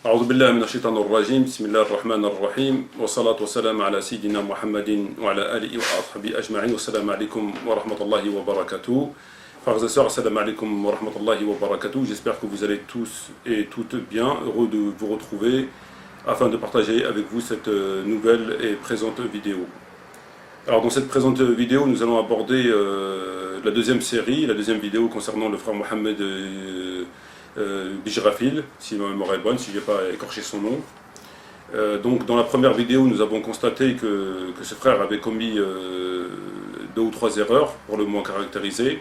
أعوذ بالله من الشيطان الرجيم بسم الله الرحمن الرحيم والصلاة والسلام على سيدنا محمد وعلى آله وأصحابه أجمعين والسلام عليكم ورحمة الله وبركاته. Frères et sœurs, assalamu alaikum wa rahmatullahi wa barakatuh. J'espère que vous allez tous et toutes bien, heureux de vous retrouver afin de partager avec vous cette nouvelle et présente vidéo. Alors dans cette présente vidéo, nous allons aborder la deuxième série, la deuxième vidéo concernant le frère Mohamed Bijrafil, si ma mémoire est bonne, si je n'ai pas écorché son nom. Donc dans la première vidéo, nous avons constaté que ce frère avait commis deux ou trois erreurs, pour le moins caractérisées.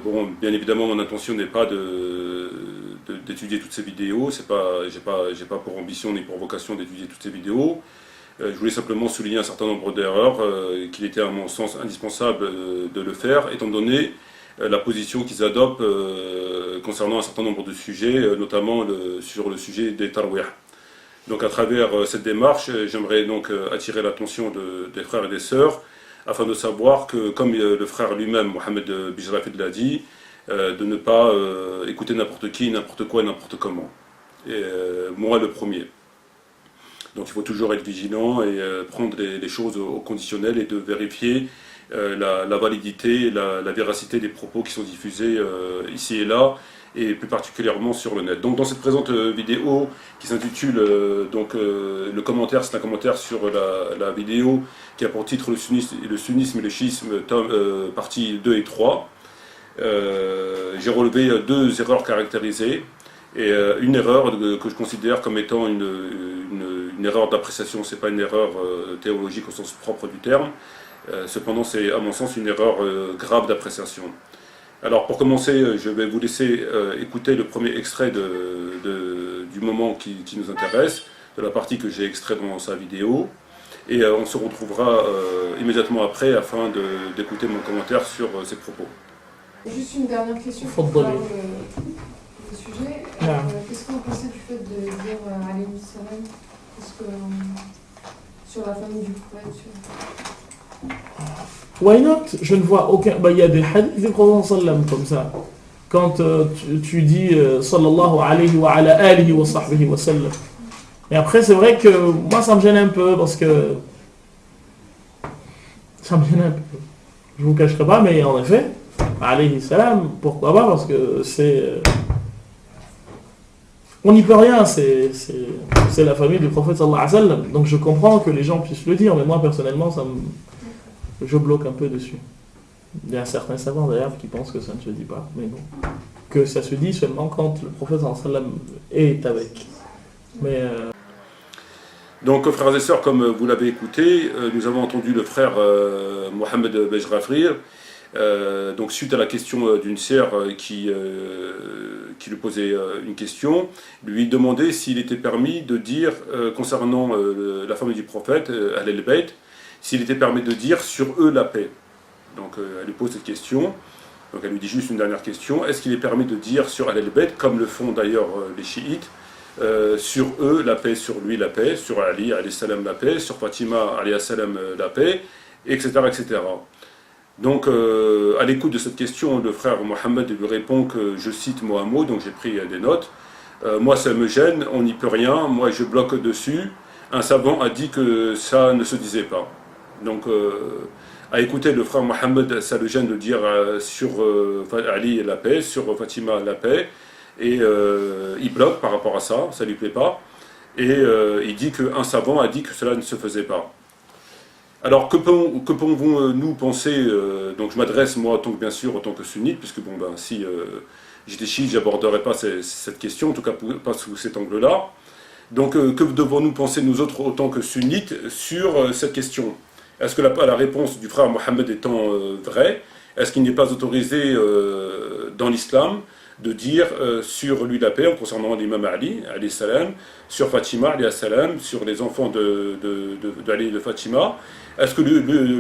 Bon, bien évidemment, mon intention n'est pas d'étudier toutes ces vidéos, j'ai pas pour ambition ni pour vocation d'étudier toutes ces vidéos. Je voulais simplement souligner un certain nombre d'erreurs qu'il était à mon sens indispensable de le faire, étant donné la position qu'ils adoptent concernant un certain nombre de sujets, notamment sur le sujet des tarwih. Donc à travers cette démarche, j'aimerais donc attirer l'attention des frères et des sœurs, afin de savoir que, comme le frère lui-même, Mohamed Bijrafil l'a dit, de ne pas écouter n'importe qui, n'importe quoi, n'importe comment. Et moi le premier. Donc il faut toujours être vigilant et prendre les choses au conditionnel et de vérifier la validité, la véracité des propos qui sont diffusés ici et là, et plus particulièrement sur le net. Donc dans cette présente vidéo qui s'intitule le commentaire, c'est un commentaire sur la vidéo qui a pour titre le sunnisme et le chiisme, partie 2 et 3. J'ai relevé deux erreurs caractérisées et une erreur que je considère comme étant une erreur d'appréciation. C'est pas une erreur théologique au sens propre du terme, cependant c'est à mon sens une erreur grave d'appréciation. Alors pour commencer, je vais vous laisser écouter le premier extrait du moment qui nous intéresse, de la partie que j'ai extrait dans sa vidéo, et on se retrouvera immédiatement après afin d'écouter mon commentaire sur ses propos. Juste une dernière question pour le sujet. Qu'est-ce que vous pensez du fait de dire alayhi salam sur la famille du prophète Why not? Je ne vois aucun. Il y a des hadiths du prophète sallam comme ça. Quand tu dis sallallahu alayhi wa ala alihi wa sahbihi wa sallam. Et après, c'est vrai que moi, ça me gêne un peu parce que. Ça me gêne un peu. Je vous cacherai pas, mais en effet, alayhi salam, pourquoi pas? Parce que c'est. On n'y peut rien, c'est la famille du prophète sallallahu alayhi wa sallam. Donc je comprends que les gens puissent le dire, mais moi, personnellement, je bloque un peu dessus. Il y a certains savants d'ailleurs qui pensent que ça ne se dit pas, mais bon. Que ça se dit seulement quand le prophète sallallahu alayhi wa sallam est avec. Mais. Donc, frères et sœurs, comme vous l'avez écouté, nous avons entendu le frère Mohamed Bijrafil, donc suite à la question d'une sœur qui lui posait une question, lui demandait s'il était permis de dire, concernant la famille du prophète, Ahl al-Bayt, s'il était permis de dire sur eux la paix. Donc elle lui pose cette question, donc elle lui dit juste une dernière question, est-ce qu'il est permis de dire sur Ahl al-Bayt, comme le font d'ailleurs les chiites, sur eux la paix, sur lui la paix, sur Ali alayhi salam la paix, sur Fatima alayhi salam la paix, etc. etc. Donc à l'écoute de cette question, le frère Mohamed lui répond que je cite mot à mot, donc j'ai pris des notes. Moi ça me gêne, on n'y peut rien, moi je bloque dessus, un savant a dit que ça ne se disait pas. Donc à écouter le frère Mohamed, ça le gêne de dire sur Ali la paix, sur Fatima la paix, et il bloque par rapport à ça, ça lui plaît pas, et il dit qu'un savant a dit que cela ne se faisait pas. Alors que pouvons-nous penser, donc je m'adresse moi bien sûr en tant que sunnite, puisque bon ben si j'étais chiite, j'aborderais pas cette question, en tout cas pas sous cet angle-là. Donc que devons-nous penser nous autres autant que sunnites sur cette question? Est-ce que la réponse du frère Mohamed étant vraie, est-ce qu'il n'est pas autorisé dans l'islam de dire sur lui la paix en concernant l'imam Ali alayhi salam, sur Fatima alayhi salam, sur les enfants d'Ali de Fatima? Est-ce que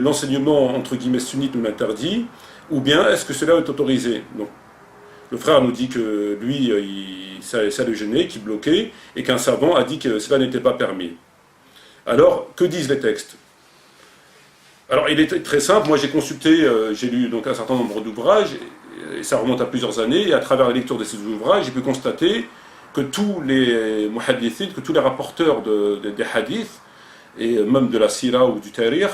l'enseignement entre guillemets sunnite nous l'interdit, ou bien est-ce que cela est autorisé? Donc, le frère nous dit que lui, ça le gênait, qu'il bloquait, et qu'un savant a dit que cela n'était pas permis. Alors, que disent les textes? Alors, il est très simple. Moi, j'ai consulté, j'ai lu donc un certain nombre d'ouvrages, et ça remonte à plusieurs années, et à travers la lecture de ces ouvrages, j'ai pu constater que tous les muhaddithin, que tous les rapporteurs des hadiths, et même de la sira ou du tariq,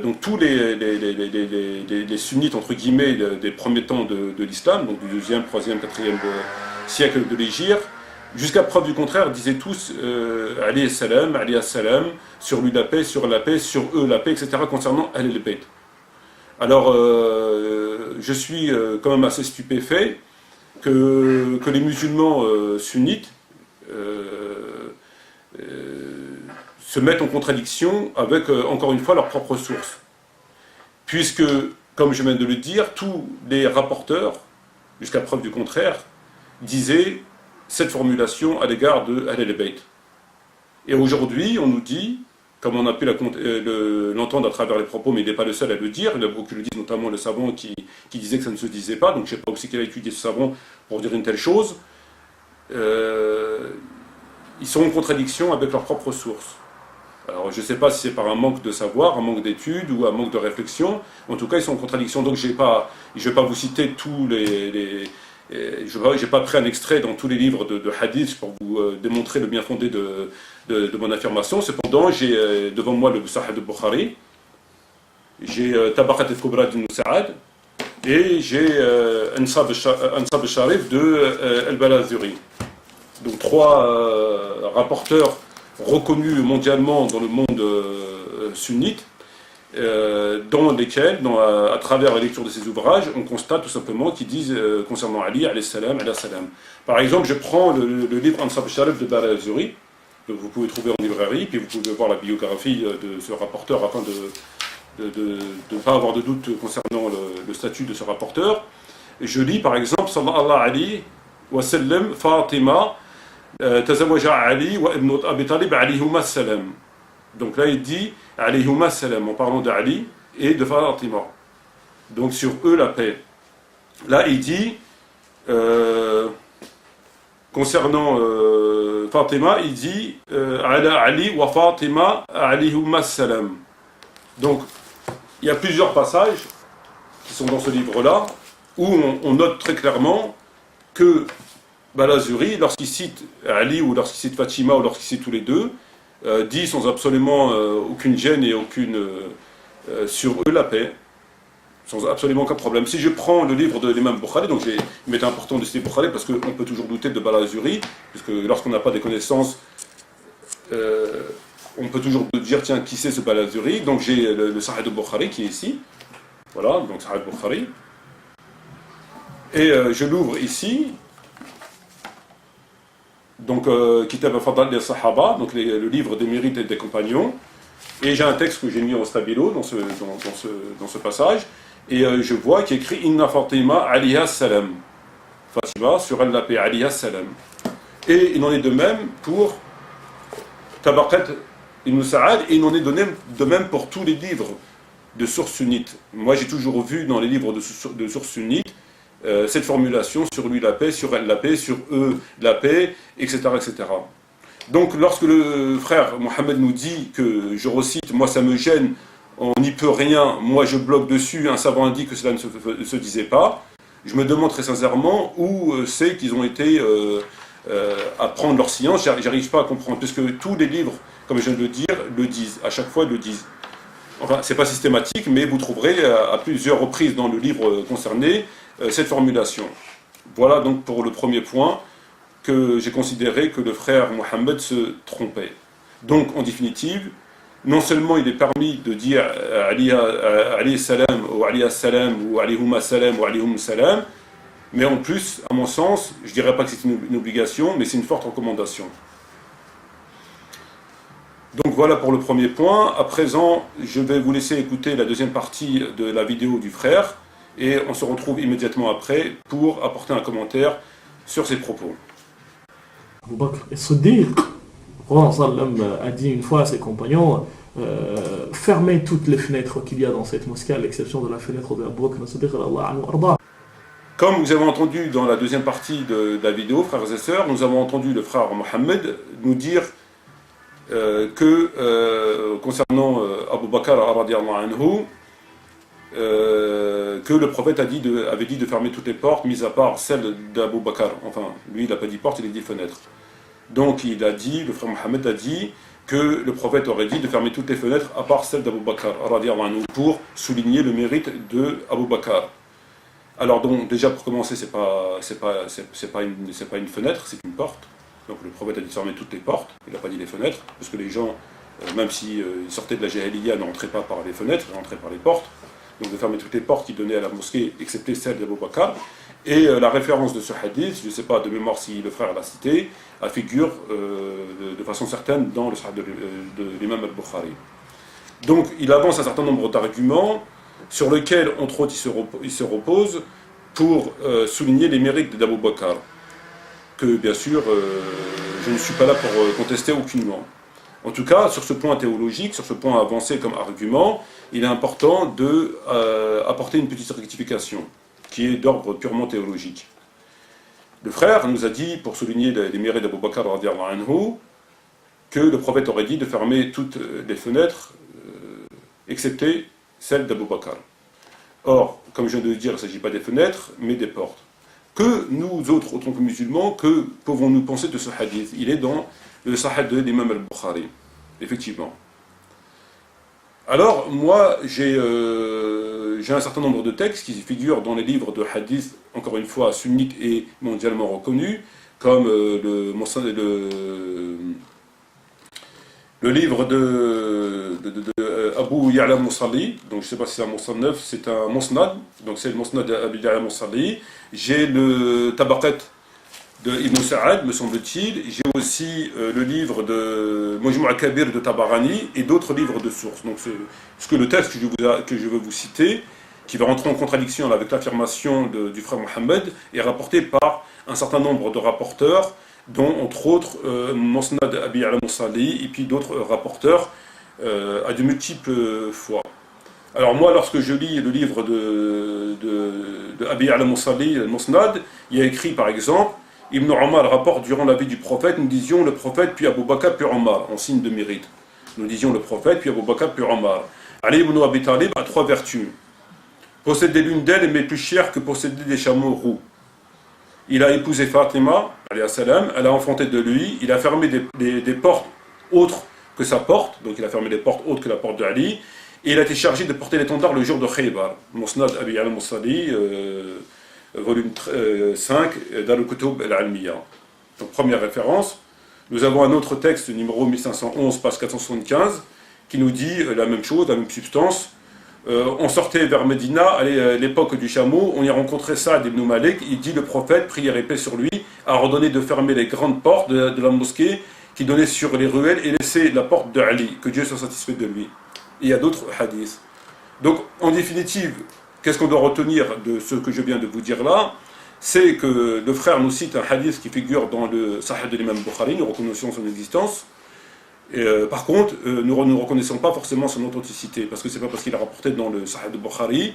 donc tous les sunnites, entre guillemets, des premiers temps de l'islam, donc du 2e, 3e, 4e siècle de l'Hégire, jusqu'à preuve du contraire, disaient tous alayhi salam, sur lui la paix, sur eux la paix, etc., concernant Ahl al-Bayt. Alors, je suis quand même assez stupéfait que les musulmans sunnites se mettent en contradiction avec, encore une fois, leurs propres sources. Puisque, comme je viens de le dire, tous les rapporteurs, jusqu'à preuve du contraire, disaient cette formulation à l'égard de Ahl al-Bayt. Et aujourd'hui, on nous dit, comme on a pu l'entendre à travers les propos, mais il n'est pas le seul à le dire, il y en a beaucoup qui le disent, notamment le savant qui disait que ça ne se disait pas, donc je ne sais pas aussi qu'il a étudié ce savant pour dire une telle chose, ils sont en contradiction avec leurs propres sources. Alors je ne sais pas si c'est par un manque de savoir, un manque d'études ou un manque de réflexion, en tout cas ils sont en contradiction, donc je ne vais pas vous citer tous je n'ai pas pris un extrait dans tous les livres de hadith pour vous démontrer le bien fondé de mon affirmation. Cependant, j'ai devant moi le Sahih al-Bukhari, j'ai Tabaqat al-Kubra d'Ibn Sa'ad et j'ai Ansab al-Sharif de Al-Balazuri. Donc 3 rapporteurs reconnus mondialement dans le monde sunnite, dans lesquels, à travers la lecture de ces ouvrages, on constate tout simplement qu'ils disent concernant Ali, alayhi salam. Par exemple, je prends le livre Ansab al-Sharif de Balazuri, que vous pouvez trouver en librairie, puis vous pouvez voir la biographie de ce rapporteur afin de ne pas avoir de doute concernant le statut de ce rapporteur. Et je lis par exemple Sallallahu alayhi wa sallam Fatima tazawaja Ali wa ibn Abi Talib alayhuma salam. Donc là il dit alayhuma salam en parlant d'Ali et de Fatima. Donc sur eux la paix. Là il dit concernant Fatima, il dit ala Ali wa Fatima alayhuma salam. Donc il y a plusieurs passages qui sont dans ce livre-là où on note très clairement que Balazuri, lorsqu'il cite Ali ou lorsqu'il cite Fatima ou lorsqu'il cite tous les deux, dit sans absolument aucune gêne et sur eux la paix, sans absolument aucun problème. Si je prends le livre de l'imam Bukhari, donc il m'est important de citer Bukhari parce qu'on peut toujours douter de Balazuri, puisque lorsqu'on n'a pas des connaissances, on peut toujours dire tiens qui c'est ce Balazuri. Donc j'ai le Sahih al-Bukhari qui est ici, voilà, donc Sahih al-Bukhari, et je l'ouvre ici. Donc Kitab al-Fadal des Sahaba, donc le livre des mérites et des compagnons, et j'ai un texte que j'ai mis en stabilo dans ce passage, et je vois qu'il y a écrit Inna Fatima alayha salam. Fatima sur elle la paix alayha salam. Et il en est de même pour Tabaqat Ibn Sa'ad, et il en est de même pour tous les livres de sources sunnites. Moi j'ai toujours vu dans les livres de sources sunnites cette formulation sur lui la paix, sur elle la paix, sur eux la paix, etc., etc. Donc lorsque le frère Mohammed nous dit que, je recite, moi ça me gêne, on n'y peut rien, moi je bloque dessus, un savant indique que cela ne se disait pas, je me demande très sincèrement où c'est qu'ils ont été à prendre leur science, j'arrive pas à comprendre, puisque tous les livres, comme je viens de le dire, le disent, à chaque fois ils le disent. Enfin, c'est pas systématique, mais vous trouverez à plusieurs reprises dans le livre concerné cette formulation. Voilà donc pour le premier point que j'ai considéré que le frère Mohammed se trompait. Donc en définitive, non seulement il est permis de dire Ali salam ou Ali salam ou alihuma salam ou alihum salam, mais en plus, à mon sens, je ne dirais pas que c'est une obligation, mais c'est une forte recommandation. Donc voilà pour le premier point. À présent, je vais vous laisser écouter la deuxième partie de la vidéo du frère, et on se retrouve immédiatement après pour apporter un commentaire sur ses propos. Abu Bakr as-Siddiq, a dit une fois à ses compagnons, fermez toutes les fenêtres qu'il y a dans cette mosquée, à l'exception de la fenêtre de Abu Bakr as-Siddiq. Comme vous avez entendu dans la deuxième partie de la vidéo, frères et sœurs, nous avons entendu le frère Mohammed nous dire que concernant Abu Bakr radiyallahu anhu, que le prophète avait dit de fermer toutes les portes, mis à part celle d'Abu Bakr. Enfin, lui, il n'a pas dit porte, il a dit fenêtre. Donc, il a dit, le frère Mohammed a dit que le prophète aurait dit de fermer toutes les fenêtres à part celle d'Abu Bakr, pour souligner le mérite d'Abu Bakr. Alors, donc, déjà, pour commencer, c'est pas une fenêtre, c'est une porte. Donc, le prophète a dit de fermer toutes les portes, il n'a pas dit les fenêtres, parce que les gens, même s'ils sortaient de la Jahiliya, ne rentraient pas par les fenêtres, ils rentraient par les portes. Donc de fermer toutes les portes qui donnaient à la mosquée, excepté celle d'Abu Bakr. Et la référence de ce hadith, je ne sais pas de mémoire si le frère l'a cité, elle figure de façon certaine dans le sahih de l'imam al-Bukhari. Donc il avance un certain nombre d'arguments sur lesquels, entre autres, il se repose pour souligner les mérites d'Abu Bakr, que bien sûr, je ne suis pas là pour contester aucunement. En tout cas, sur ce point théologique, sur ce point avancé comme argument, il est important d'apporter une petite rectification, qui est d'ordre purement théologique. Le frère nous a dit, pour souligner les mérites d'Abu Bakr, que le prophète aurait dit de fermer toutes les fenêtres, excepté celle d'Abu Bakr. Or, comme je viens de le dire, il ne s'agit pas des fenêtres, mais des portes. Que nous autres, autant que musulmans, que pouvons-nous penser de ce hadith? Il est dans le sahih de l'imam al-Bukhari, effectivement. Alors, moi, j'ai un certain nombre de textes qui figurent dans les livres de hadith, encore une fois, sunnites et mondialement reconnus, comme le livre de Abu Ya'la Musalli, donc je ne sais pas si c'est un Musannaf, c'est un Musnad, donc c'est le Musnad d'Abu Ya'la Musalli. J'ai le Tabaqat de Ibn Sa'ad, me semble-t-il. J'ai aussi le livre de Mujmu' al-Kabir de Tabarani et d'autres livres de sources. Donc le texte que je veux vous citer, qui va rentrer en contradiction avec l'affirmation du frère Mohammed, est rapporté par un certain nombre de rapporteurs, dont entre autres Musnad Abi al-Musalli et puis d'autres rapporteurs à de multiples fois. Alors moi, lorsque je lis le livre de Abi al-Musalli, le Musnad, il y a écrit par exemple Ibn Omar rapporte durant la vie du prophète, nous disions le prophète, puis Abu Bakr, puis Omar, en signe de mérite. Nous disions le prophète, puis Abu Bakr, puis Omar. Ali ibn Abi Talib a 3 vertus. Posséder l'une d'elles mais plus chère que posséder des chameaux roux. Il a épousé Fatima, alayhi salam, elle a enfanté de lui, il a fermé des portes autres que sa porte, donc il a fermé des portes autres que la porte d'Ali, et il a été chargé de porter l'étendard le jour de Khaybar. Musnad Abi al-Musalli, volume 5, dans le Kutub al-Almiya. Donc première référence. Nous avons un autre texte, numéro 1511, page 475, qui nous dit la même chose, la même substance. On sortait vers Médina, à l'époque du chameau, on y a rencontré Saad ibn Malik, il dit le prophète, prière et paix sur lui, a ordonné de fermer les grandes portes de la mosquée qui donnaient sur les ruelles et laisser la porte de Ali, que Dieu soit satisfait de lui. Et il y a d'autres hadiths. Donc en définitive, qu'est-ce qu'on doit retenir de ce que je viens de vous dire là? C'est que le frère nous cite un hadith qui figure dans le Sahih de l'imam Bukhari, nous reconnaissons son existence. Par contre, nous ne reconnaissons pas forcément son authenticité, parce que c'est pas parce qu'il est rapporté dans le Sahih de Bukhari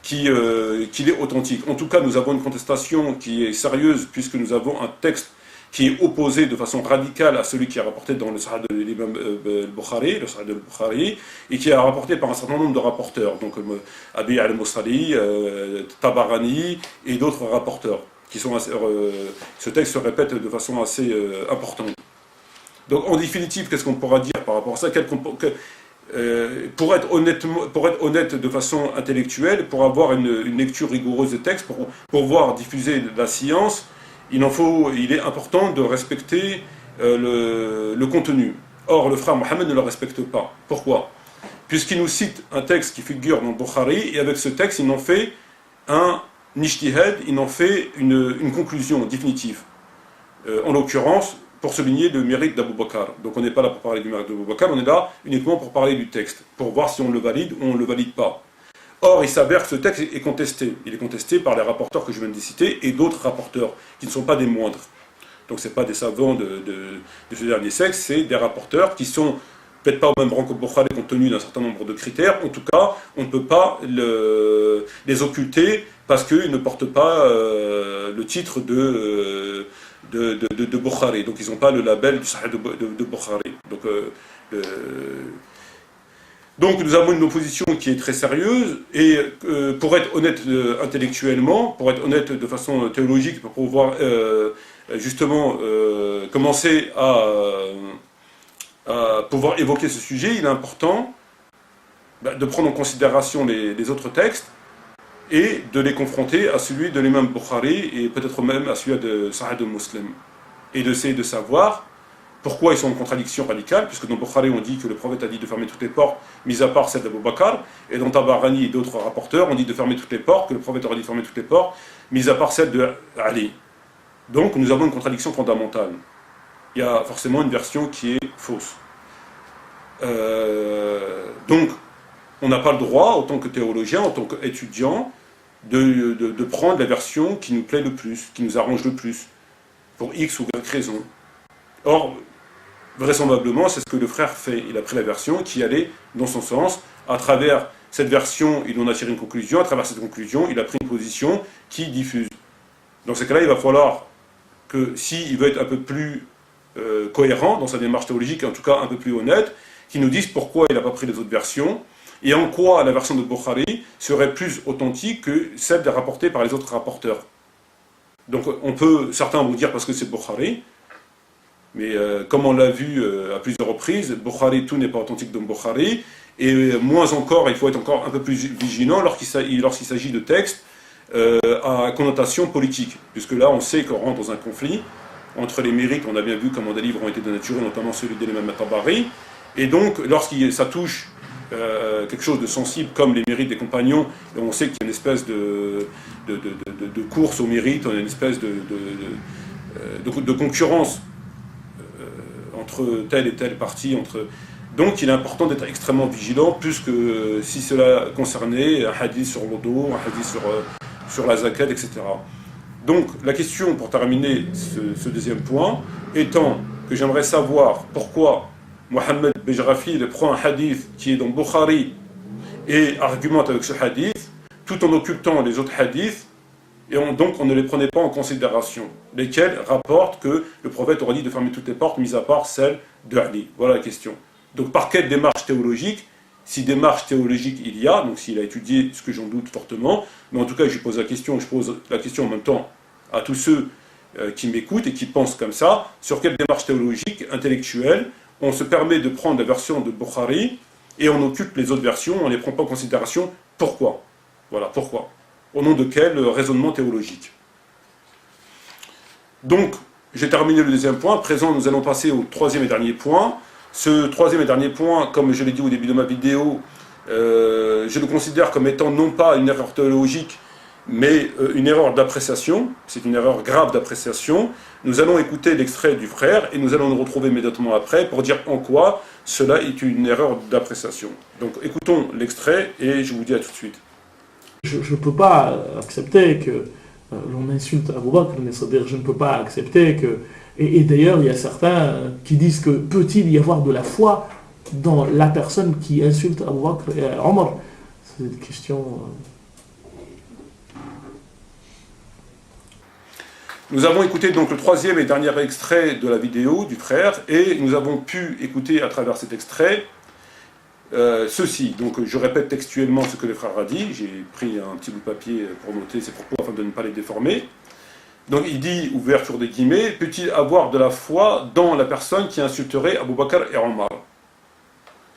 qu'il est authentique. En tout cas, nous avons une contestation qui est sérieuse, puisque nous avons un texte qui est opposé de façon radicale à celui qui est rapporté dans le Sahih de l'imam Bukhari, le Sahih de Bukhari, et qui est rapporté par un certain nombre de rapporteurs, donc Abi al-Musalli, Tabarani et d'autres rapporteurs, qui sont ce texte se répète de façon assez importante. Donc en définitive, qu'est-ce qu'on pourra dire par rapport à ça? Pour être honnête de façon intellectuelle, pour avoir une lecture rigoureuse des textes, pour pouvoir diffuser la science, il est important de respecter le contenu. Or, le frère Mohammed ne le respecte pas. Pourquoi? Puisqu'il nous cite un texte qui figure dans le Bukhari, et avec ce texte, il en fait un ijtihad, il en fait une conclusion définitive. En l'occurrence, pour souligner le mérite d'Abu Bakr. Donc on n'est pas là pour parler du mérite d'Abu Bakr, on est là uniquement pour parler du texte, pour voir si on le valide ou on ne le valide pas. Or, il s'avère que ce texte est contesté. Il est contesté par les rapporteurs que je viens de citer et d'autres rapporteurs qui ne sont pas des moindres. Donc ce n'est pas des savants de ce dernier siècle, c'est des rapporteurs qui sont peut-être pas au même rang que Bukhari compte tenu d'un certain nombre de critères. En tout cas, on ne peut pas les occulter parce qu'ils ne portent pas le titre de Bukhari. Donc ils n'ont pas le label du Sahih de Bukhari. Donc Donc nous avons une opposition qui est très sérieuse, et pour être honnête intellectuellement, pour être honnête de façon théologique, pour pouvoir justement commencer à pouvoir évoquer ce sujet, il est important de prendre en considération les autres textes et de les confronter à celui de l'imam Bukhari et peut-être même à celui de Sahih al-Muslim, et d'essayer de savoir pourquoi ils sont en contradiction radicale, puisque dans Bukhari on dit que le prophète a dit de fermer toutes les portes, mis à part celle d'Abu Bakr, et dans Tabarani et d'autres rapporteurs on dit de fermer toutes les portes, que le prophète aurait dit de fermer toutes les portes, mis à part celle de Ali. Donc nous avons une contradiction fondamentale. Il y a forcément une version qui est fausse. Donc on n'a pas le droit, en tant que théologien, en tant qu'étudiant, de prendre la version qui nous plaît le plus, qui nous arrange le plus, pour X ou Y raison. Or, vraisemblablement, c'est ce que le frère fait. Il a pris la version qui allait dans son sens. À travers cette version, il en a tiré une conclusion. À travers cette conclusion, il a pris une position qui diffuse. Dans ce cas-là, il va falloir que, s'il veut être un peu plus cohérent dans sa démarche théologique, en tout cas un peu plus honnête, qu'il nous dise pourquoi il n'a pas pris les autres versions, et en quoi la version de Bukhari serait plus authentique que celle rapportée par les autres rapporteurs. Donc certains vont dire parce que c'est Bukhari, mais comme on l'a vu à plusieurs reprises, Bukhari, tout n'est pas authentique dans Bukhari, et moins encore, il faut être encore un peu plus vigilant lorsqu'il s'agit de textes à connotation politique, puisque là on sait qu'on rentre dans un conflit entre les mérites. On a bien vu comment des livres ont été dénaturés, notamment celui de l'imam Tabari, et donc lorsque ça touche quelque chose de sensible comme les mérites des compagnons, et on sait qu'il y a une espèce de course au mérite, une espèce de concurrence entre telle et telle partie. Donc il est important d'être extrêmement vigilant, plus que si cela concernait un hadith sur l'odo, un hadith sur la zakat, etc. Donc la question, pour terminer ce deuxième point, étant que j'aimerais savoir pourquoi Mohamed Bejrafi prend un hadith qui est dans Bukhari et argumente avec ce hadith, tout en occultant les autres hadiths, et donc on ne les prenait pas en considération, lesquels rapportent que le prophète aurait dit de fermer toutes les portes, mis à part celle de Ali. Voilà la question. Donc par quelle démarche théologique, si démarche théologique il y a, donc s'il a étudié, ce que j'en doute fortement, mais en tout cas je pose la question en même temps à tous ceux qui m'écoutent et qui pensent comme ça, sur quelle démarche théologique, intellectuelle, on se permet de prendre la version de Bukhari et on occulte les autres versions, on ne les prend pas en considération. Pourquoi? Voilà, pourquoi? Au nom de quel raisonnement théologique? Donc, j'ai terminé le deuxième point. À présent, nous allons passer au troisième et dernier point. Ce troisième et dernier point, comme je l'ai dit au début de ma vidéo, je le considère comme étant non pas une erreur théologique, mais une erreur d'appréciation. C'est une erreur grave d'appréciation. Nous allons écouter l'extrait du frère et nous allons nous retrouver immédiatement après pour dire en quoi cela est une erreur d'appréciation. Donc écoutons l'extrait et je vous dis à tout de suite. Je ne peux pas accepter que l'on insulte Abu Bakr, c'est-à-dire je ne peux pas accepter que... Et d'ailleurs, il y a certains qui disent que peut-il y avoir de la foi dans la personne qui insulte Abu Bakr et Omar? C'est une question... Nous avons écouté donc le troisième et dernier extrait de la vidéo du frère, et nous avons pu écouter à travers cet extrait ceci. Donc je répète textuellement ce que le frère a dit, j'ai pris un petit bout de papier pour noter ses propos afin de ne pas les déformer. Donc il dit, ouverture des guillemets, peut-il avoir de la foi dans la personne qui insulterait Abu Bakr et Omar?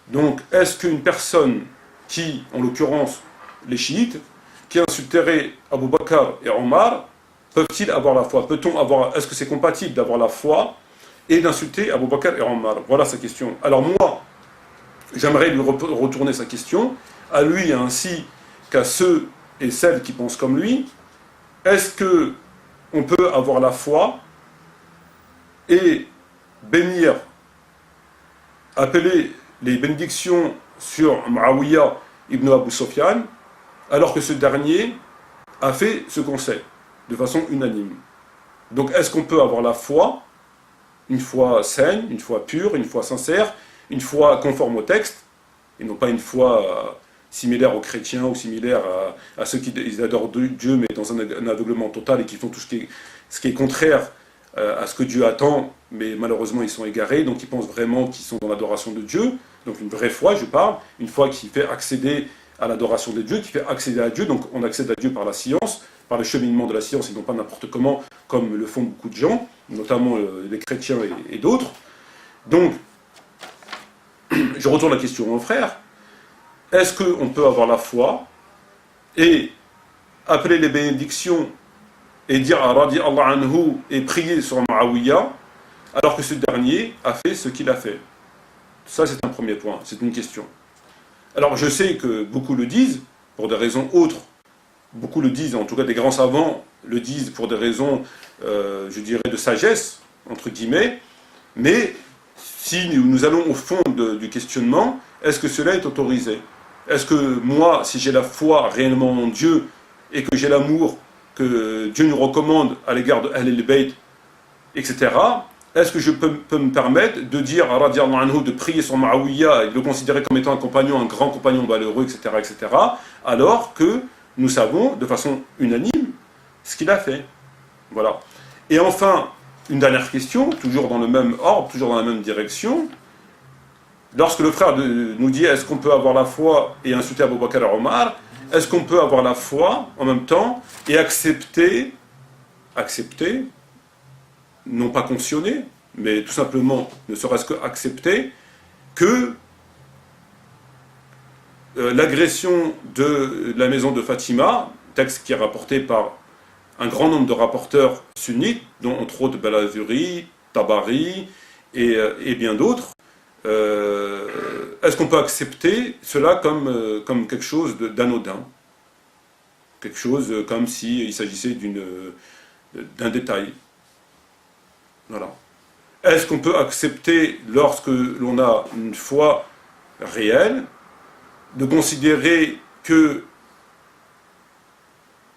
Donc est-ce qu'une personne qui, en l'occurrence les chiites, qui insulterait Abu Bakr et Omar, peuvent-ils avoir la foi? Est-ce que c'est compatible d'avoir la foi et d'insulter Abu Bakr et Omar? Voilà sa question. Alors moi, j'aimerais lui retourner sa question, à lui ainsi qu'à ceux et celles qui pensent comme lui. Est-ce que on peut avoir la foi et bénir, appeler les bénédictions sur Muawiyah ibn Abu Sufyan, alors que ce dernier a fait ce conseil de façon unanime? Donc est-ce qu'on peut avoir la foi, une foi saine, une foi pure, une foi sincère, une foi conforme au texte, et non pas une foi similaire aux chrétiens ou similaire à ceux qui adorent Dieu mais dans un aveuglement total et qui font tout ce qui est contraire à ce que Dieu attend, mais malheureusement ils sont égarés, donc ils pensent vraiment qu'ils sont dans l'adoration de Dieu, donc une vraie foi, je parle, une foi qui fait accéder à l'adoration de Dieu, qui fait accéder à Dieu, donc on accède à Dieu par la science, par le cheminement de la science et non pas n'importe comment, comme le font beaucoup de gens, notamment les chrétiens et d'autres. Donc, je retourne la question à mon frère, est-ce qu'on peut avoir la foi et appeler les bénédictions et dire à Radi Allah anhu et prier sur Muawiyah alors que ce dernier a fait ce qu'il a fait? Ça c'est un premier point, c'est une question. Alors je sais que beaucoup le disent pour des raisons autres, beaucoup le disent, en tout cas des grands savants le disent pour des raisons, je dirais, de sagesse, entre guillemets, mais si nous allons au fond du questionnement, est-ce que cela est autorisé? Est-ce que moi, si j'ai la foi réellement en Dieu et que j'ai l'amour que Dieu nous recommande à l'égard de Ahl al-Bayt, etc., est-ce que je peux me permettre de dire à radiallahu anhu de prier sur Muawiyah et de le considérer comme étant un compagnon, un grand compagnon valeureux, etc., etc., alors que nous savons de façon unanime ce qu'il a fait. Voilà. Et enfin, une dernière question, toujours dans le même ordre, toujours dans la même direction. Lorsque le frère nous dit est-ce qu'on peut avoir la foi et insulter Abu Bakr et Omar, est-ce qu'on peut avoir la foi en même temps et accepter, non pas cautionner, mais tout simplement, ne serait-ce que accepter que l'agression de la maison de Fatima, texte qui est rapporté par un grand nombre de rapporteurs sunnites, dont entre autres Balazuri, Tabari et bien d'autres, est-ce qu'on peut accepter cela comme quelque chose d'anodin? Quelque chose comme s'il s'agissait d'un détail. Voilà. Est-ce qu'on peut accepter, lorsque l'on a une foi réelle, de considérer que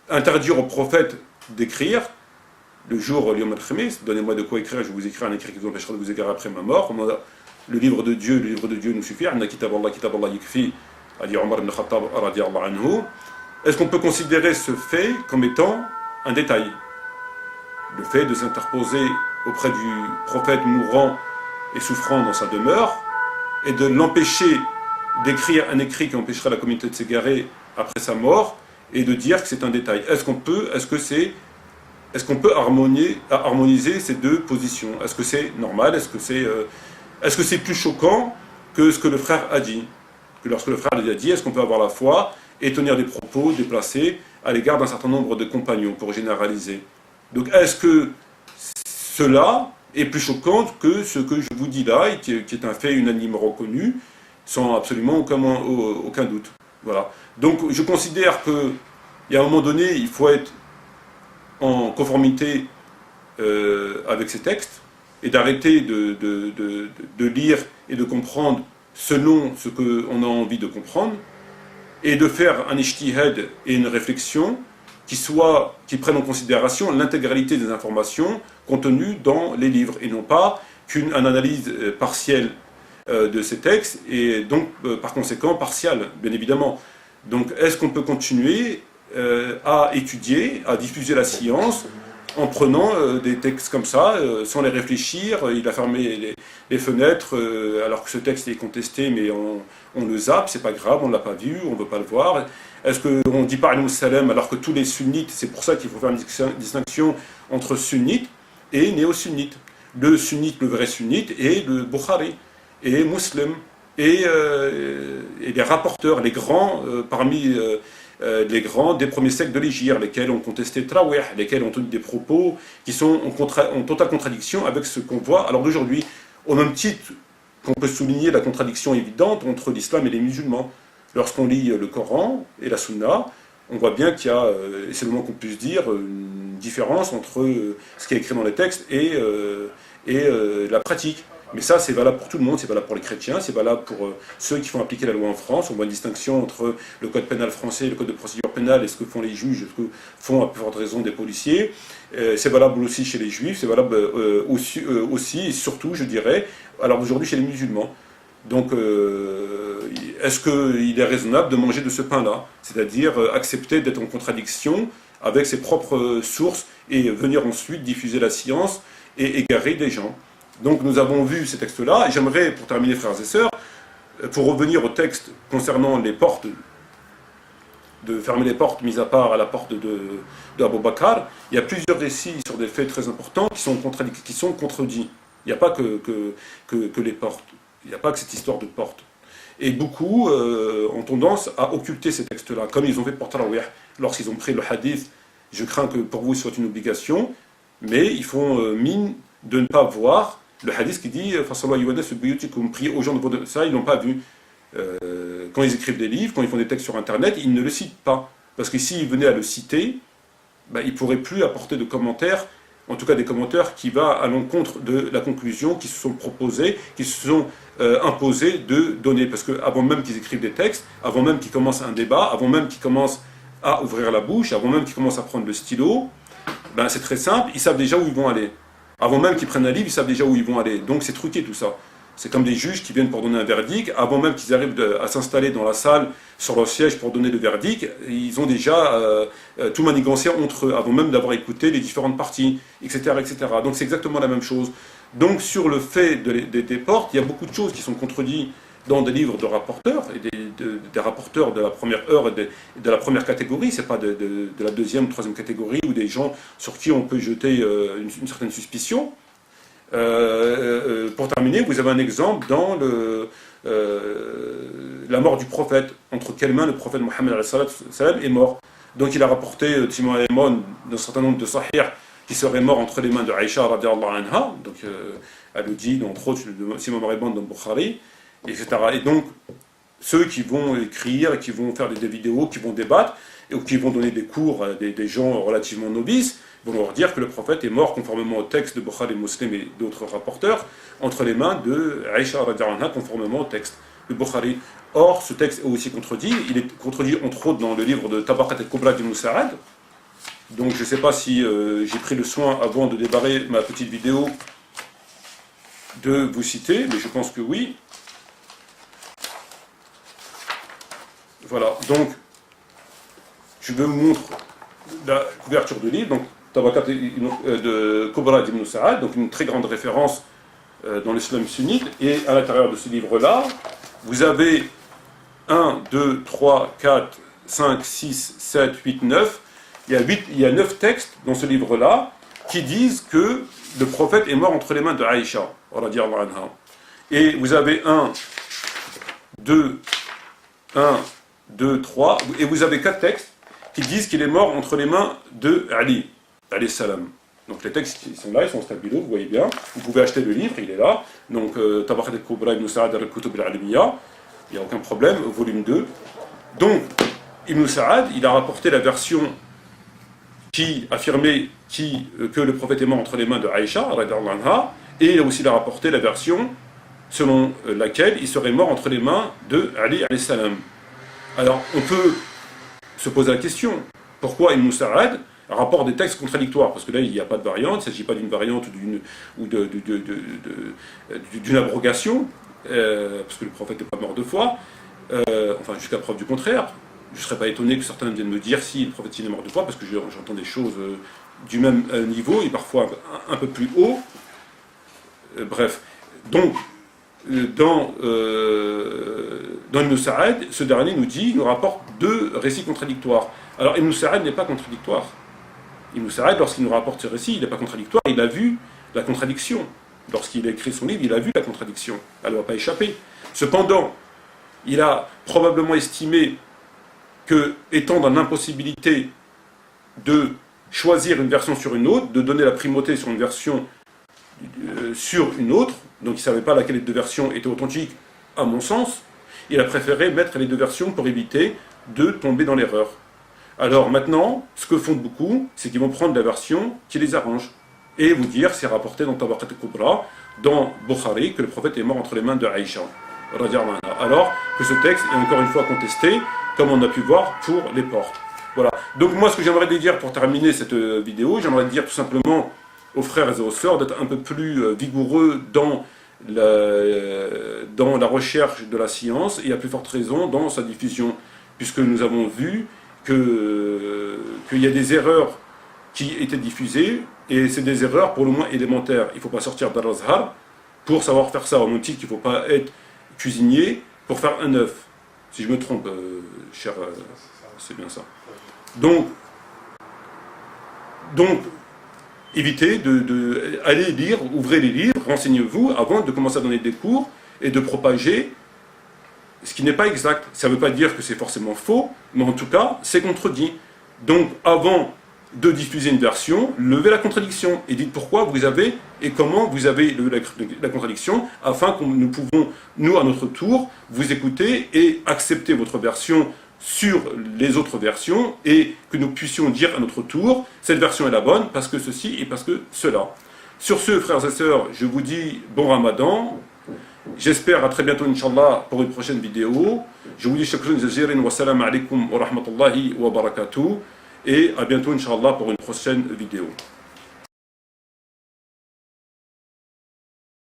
interdire au prophète d'écrire, le jour Yom al-Khamis, donnez-moi de quoi écrire, je vais vous écrire un écrit qui vous empêchera de vous égarer après ma mort, le livre de Dieu nous suffit, Anna kitab Allah yikfi, a dit Omar ibn Khattab radiyallahu anhu. Est-ce qu'on peut considérer ce fait comme étant un détail? Le fait de s'interposer auprès du prophète mourant et souffrant dans sa demeure, et de l'empêcher d'écrire un écrit qui empêcherait la communauté de s'égarer après sa mort, et de dire que c'est un détail. Est-ce qu'on peut harmoniser ces deux positions? Est-ce que c'est normal? Est-ce que c'est plus choquant que ce que le frère a dit? Que lorsque le frère a dit, est-ce qu'on peut avoir la foi et tenir des propos déplacés à l'égard d'un certain nombre de compagnons, pour généraliser? Donc est-ce que cela est plus choquant que ce que je vous dis là, et qui est un fait unanime reconnu, sans absolument aucun doute? Voilà. Donc je considère qu'il y a un moment donné, il faut être en conformité avec ces textes, et d'arrêter de lire et de comprendre selon ce qu'on a envie de comprendre, et de faire un ijtihad et une réflexion qui prennent en considération l'intégralité des informations contenues dans les livres, et non pas qu'une analyse partielle de ces textes, et donc par conséquent partiale, bien évidemment. Donc est-ce qu'on peut continuer à étudier, à diffuser la science en prenant des textes comme ça, sans les réfléchir? Il a fermé les fenêtres alors que ce texte est contesté, mais on le zappe, c'est pas grave, on ne l'a pas vu, on ne veut pas le voir. Est-ce qu'on dit pas Alayhi salam alors que tous les sunnites, c'est pour ça qu'il faut faire une distinction entre sunnites et néo-sunnites. Le sunnite, le vrai sunnite, et le Bukhari, et Muslim, et les rapporteurs, les grands parmi les grands des premiers siècles de l'Hégire, lesquels ont contesté Trawih, lesquels ont tenu des propos qui sont en totale contradiction avec ce qu'on voit à l'heure d'aujourd'hui, au même titre qu'on peut souligner la contradiction évidente entre l'islam et les musulmans. Lorsqu'on lit le Coran et la Sunna, on voit bien qu'il y a, et c'est le moins qu'on puisse dire, une différence entre ce qui est écrit dans les textes et la pratique. Mais ça, c'est valable pour tout le monde, c'est valable pour les chrétiens, c'est valable pour ceux qui font appliquer la loi en France. On voit une distinction entre le code pénal français et le code de procédure pénale, et ce que font les juges, et ce que font à plus forte raison des policiers. C'est valable aussi chez les juifs, c'est valable aussi et surtout, je dirais, alors aujourd'hui chez les musulmans. Donc, est-ce qu'il est raisonnable de manger de ce pain-là? C'est-à-dire accepter d'être en contradiction avec ses propres sources et venir ensuite diffuser la science et égarer des gens. Donc nous avons vu ces textes-là, et j'aimerais, pour terminer, frères et sœurs, pour revenir au texte concernant les portes, de fermer les portes, mis à part à la porte d'Abu Bakr, il y a plusieurs récits sur des faits très importants qui sont contredits. Il n'y a pas que les portes, il n'y a pas que cette histoire de portes. Et beaucoup ont tendance à occulter ces textes-là, comme ils ont fait pour Tarawih. Lorsqu'ils ont pris le hadith, je crains que pour vous ce soit une obligation, mais ils font mine de ne pas voir le hadith qui dit « priez aux gens de votre... » Ça, ils n'ont pas vu. Quand ils écrivent des livres, quand ils font des textes sur Internet, ils ne le citent pas. Parce que s'ils venaient à le citer, ils ne pourraient plus apporter de commentaires, en tout cas des commentaires qui vont à l'encontre de la conclusion qu'ils se sont proposés, qu'ils se sont imposés de donner. Parce qu'avant même qu'ils écrivent des textes, avant même qu'ils commencent un débat, avant même qu'ils commencent à ouvrir la bouche, avant même qu'ils commencent à prendre le stylo, c'est très simple, ils savent déjà où ils vont aller. Avant même qu'ils prennent un livre, ils savent déjà où ils vont aller. Donc c'est truqué tout ça. C'est comme des juges qui viennent pour donner un verdict. Avant même qu'ils arrivent à s'installer dans la salle, sur leur siège pour donner le verdict, ils ont déjà tout manigancé entre eux, avant même d'avoir écouté les différentes parties, etc. etc. Donc c'est exactement la même chose. Donc sur le fait des portes, il y a beaucoup de choses qui sont contredites dans des livres de rapporteurs, et des rapporteurs de la première heure et de la première catégorie, c'est pas de la deuxième, troisième catégorie, ou des gens sur qui on peut jeter une certaine suspicion. Pour terminer, vous avez un exemple dans la mort du prophète, entre quelles mains le prophète Mohammed est mort. Donc il a rapporté Timon Aymon d'un certain nombre de sahih qui serait mort entre les mains de Aïcha radiallahu anha, donc elle le dit, entre autres, Timon Aymon dans Bukhari, etc. Et donc, ceux qui vont écrire, qui vont faire des vidéos, qui vont débattre, ou qui vont donner des cours à des gens relativement novices, vont leur dire que le prophète est mort conformément au texte de Bukhari, Muslim et d'autres rapporteurs, entre les mains de Aïcha radiallahu anha, conformément au texte de Bukhari. Or, ce texte est aussi contredit. Il est contredit, entre autres, dans le livre de Tabaqat al-Kubra d'Ibn Sa'ad. Donc, je ne sais pas si j'ai pris le soin, avant de débarrer ma petite vidéo, de vous citer, mais je pense que oui. Voilà, donc, je vous montre la couverture du livre, donc Tabaqat de Kubra d'Ibn Sa'ad, donc une très grande référence dans l'islam sunnite, et à l'intérieur de ce livre-là, vous avez 1, 2, 3, 4, 5, 6, 7, 8, 9, il y a 9 textes dans ce livre-là qui disent que le prophète est mort entre les mains de Aïcha, radiyallahu anha. Et vous avez 1, 2, 3, et vous avez 4 textes qui disent qu'il est mort entre les mains de Ali, alayhi salam. Donc les textes qui sont là, ils sont stabilo, vous voyez bien. Vous pouvez acheter le livre, il est là. Donc Tabaqat al-Kubra Ibn Sa'ad al-Kutub al-Alimiyya, il n'y a aucun problème, volume 2. Donc Ibn Sa'ad, il a rapporté la version qui affirmait que le prophète est mort entre les mains de Aïcha, radhiyallahu anha, et aussi il a rapporté la version selon laquelle il serait mort entre les mains de Ali alayhi salam. Alors on peut se poser la question, pourquoi Ibn Sa'ad rapporte des textes contradictoires? Parce que là, il n'y a pas de variante, il ne s'agit pas d'une variante ou d'une abrogation, parce que le prophète n'est pas mort 2 fois, enfin jusqu'à preuve du contraire. Je ne serais pas étonné que certains viennent me dire si le prophète est mort 2 fois, parce que j'entends des choses du même niveau, et parfois un peu plus haut. Bref, donc, dans Ibn Sa'ad, ce dernier nous rapporte 2 récits contradictoires. Alors Ibn Sa'ad n'est pas contradictoire. Ibn Sa'ad, lorsqu'il nous rapporte ce récit, il n'est pas contradictoire, il a vu la contradiction. Lorsqu'il a écrit son livre, il a vu la contradiction. Elle ne va pas échapper. Cependant, il a probablement estimé que, étant dans l'impossibilité de choisir une version sur une autre, de donner la primauté sur une version sur une autre, donc il ne savait pas laquelle des 2 versions était authentique, à mon sens, il a préféré mettre les 2 versions pour éviter de tomber dans l'erreur. Alors maintenant, ce que font beaucoup, c'est qu'ils vont prendre la version qui les arrange, et vous dire, c'est rapporté dans Tabaqat al-Kubra, dans Bukhari, que le prophète est mort entre les mains de Aïcha, alors que ce texte est encore une fois contesté, comme on a pu voir pour les portes. Voilà. Donc moi, ce que j'aimerais dire pour terminer cette vidéo, j'aimerais dire tout simplement aux frères et aux sœurs d'être un peu plus vigoureux dans la recherche de la science, et à plus forte raison dans sa diffusion, puisque nous avons vu qu'il y a des erreurs qui étaient diffusées, et c'est des erreurs pour le moins élémentaires. Il ne faut pas sortir d'Al-Azhar pour savoir faire ça. On nous dit qu'il ne faut pas être cuisinier pour faire un œuf. Si je me trompe, cher, c'est bien ça. Donc évitez d'aller lire, ouvrez les livres, renseignez-vous avant de commencer à donner des cours et de propager ce qui n'est pas exact. Ça ne veut pas dire que c'est forcément faux, mais en tout cas, c'est contredit. Donc, avant de diffuser une version, levez la contradiction et dites pourquoi vous avez et comment vous avez levé la contradiction, afin que nous pouvons, nous, à notre tour, vous écouter et accepter votre version sur les autres versions et que nous puissions dire à notre tour, cette version est la bonne parce que ceci et parce que cela. Sur ce, frères et sœurs, je vous dis bon Ramadan. J'espère à très bientôt, Inch'Allah, pour une prochaine vidéo. Je vous dis shukran jaziran wa salam alaikum wa rahmatullahi wa barakatuh. Et à bientôt, Inch'Allah, pour une prochaine vidéo.